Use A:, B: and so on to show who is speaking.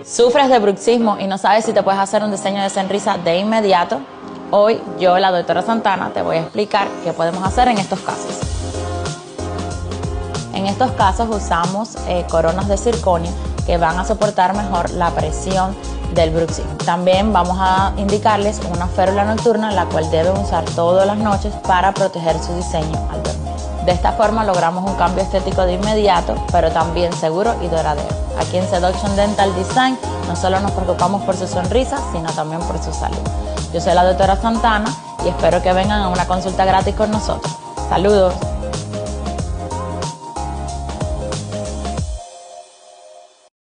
A: ¿Sufres de bruxismo y no sabes si te puedes hacer un diseño de sonrisa de inmediato? Hoy yo, la doctora Santana, te voy a explicar qué podemos hacer en estos casos. En estos casos usamos coronas de circonio que van a soportar mejor la presión del bruxismo. También vamos a indicarles una férula nocturna, la cual deben usar todas las noches para proteger su diseño al dormir. De esta forma logramos un cambio estético de inmediato, pero también seguro y duradero. Aquí en Seduction Dental Design no solo nos preocupamos por su sonrisa, sino también por su salud. Yo soy la doctora Santana y espero que vengan a una consulta gratis con nosotros. ¡Saludos!